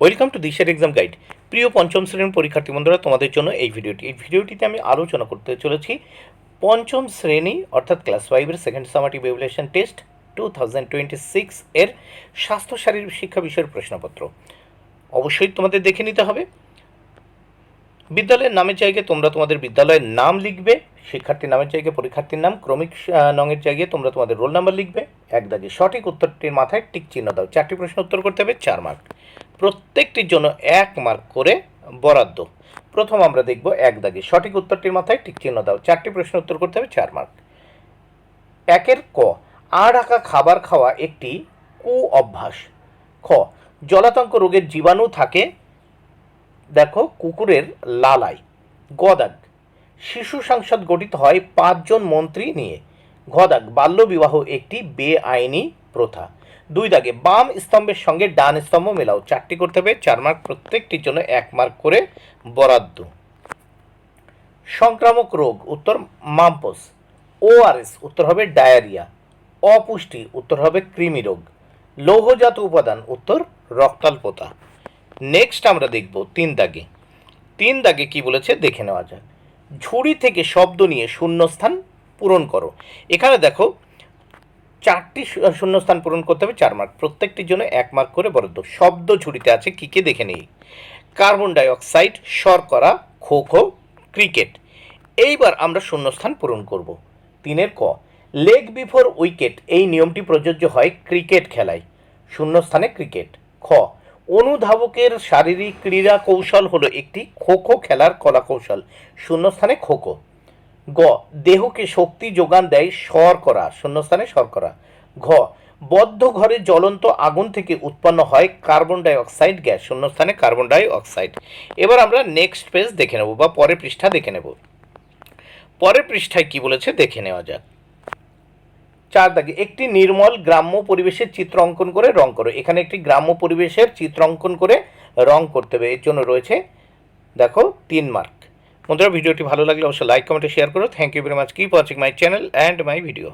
Welcome to দিশার exam guide. প্রিয় পঞ্চম শ্রেণীর পরীক্ষার্থী বন্ধুরা, তোমাদের জন্য এই ভিডিওটিতে আমি আলোচনা করতে চলেছি পঞ্চম শ্রেণী অর্থাৎ ক্লাস 5-এর সেকেন্ড সামাটিভ ইভ্যালুয়েশন টেস্ট 2026 এর স্বাস্থ্য শারীরিক শিক্ষা বিষয়ের প্রশ্নপত্র। অবশ্যই তোমাদের দেখে নিতে হবে। বিদ্যালয়ের নামের জায়গায় তোমরা তোমাদের বিদ্যালয়ের নাম লিখবে, শিক্ষার্থীর নামের জায়গায় পরীক্ষার্থীর নাম, ক্রমিক নঙের জায়গায় তোমরা তোমাদের রোল নাম্বার লিখবে। এক দাগে সঠিক উত্তরটির মাথায় টিক চিহ্ন দাও। 4টি প্রশ্ন উত্তর করতে হবে, 4 মার্ক। প্রত্যেকটির জন্য 1 মার্ক করে বরাদ্দ। প্রথম আমরা দেখব এক দাগে সঠিক উত্তরটির মাথায় টিক চিহ্ন দাও। 4টি প্রশ্ন উত্তর করতে হবে, 4 মার্ক। একের ক, আঢাকা খাবার খাওয়া একটি কু অভ্যাস। খ, জলাতঙ্ক রোগের জীবাণু থাকে দেখো কুকুরের লালায়। গদাগ, শিশু সংসদ গঠিত হয় 5 জন মন্ত্রী নিয়ে। ঘদাগ, বাল্যবিবাহ একটি বেআইনি প্রথা। 2 দাগে বাম স্তম্ভের সঙ্গে ডান স্তম্ভ মেলাও। 4টি করতে হবে, 4 মার্ক। প্রত্যেকটির জন্য 1 মার্ক করে বরাদ্দ। সংক্রামক রোগ উত্তর মাম্পস। ওআরএস উত্তর হবে ডায়রিয়া। অপুষ্টি উত্তর হবে কৃমি রোগ। লৌহজাত উপাদান উত্তর রক্তাল্পতা। নেক্সট আমরা দেখব 3 দাগে। 3 দাগে কি বলেছে দেখে নেওয়া যাক। ঝুড়ি থেকে শব্দ নিয়ে শূন্যস্থান পূরণ করো। এখানে দেখো 4টি শূন্যস্থান পূরণ করতে হবে, 4 মার্ক। প্রত্যেকটির জন্য 1 মার্ক করে বরাদ্দ। শব্দ ঝুড়িতে আছে কী কী দেখে নেই। কার্বন ডাইঅক্সাইড, শর্করা, খো খো, ক্রিকেট। এইবার আমরা শূন্যস্থান পূরণ করব। 3-এর ক, লেগ বিফোর উইকেট এই নিয়মটি প্রযোজ্য হয় ক্রিকেট খেলায়। শূন্যস্থানে ক্রিকেট। খ, অনুধাবকের শারীরিক ক্রীড়া কৌশল হলো একটি খো খো খেলার কলা কৌশল। শূন্যস্থানে খো খো। গ, দেহকে শক্তি যোগান দেয় শর্করা। শূন্যস্থানে শর্করা। ঘ, বদ্ধ ঘরে জ্বলন্ত আগুন থেকে উৎপন্ন হয় কার্বন ডাই অক্সাইড গ্যাস। শূন্যস্থানে কার্বন ডাই অক্সাইড। এবার আমরা নেক্সট পেজ দেখে নেব বা পরের পৃষ্ঠা দেখে নেব। পরের পৃষ্ঠায় কি বলেছে দেখে নেওয়া যাক। 4 দাগে একটি নির্মল গ্রাম্য পরিবেশের চিত্র অঙ্কন করে রং করো। এখানে একটি গ্রাম্য পরিবেশের চিত্র অঙ্কন করে রং করতে হবে। এর জন্য রয়েছে দেখো 3 মার্ক। বন্ধুরা, ভিডিওটি ভালো লাগলে অবশ্যই লাইক কমেন্ট শেয়ার করো। Thank you very much. Keep watching my channel and my video.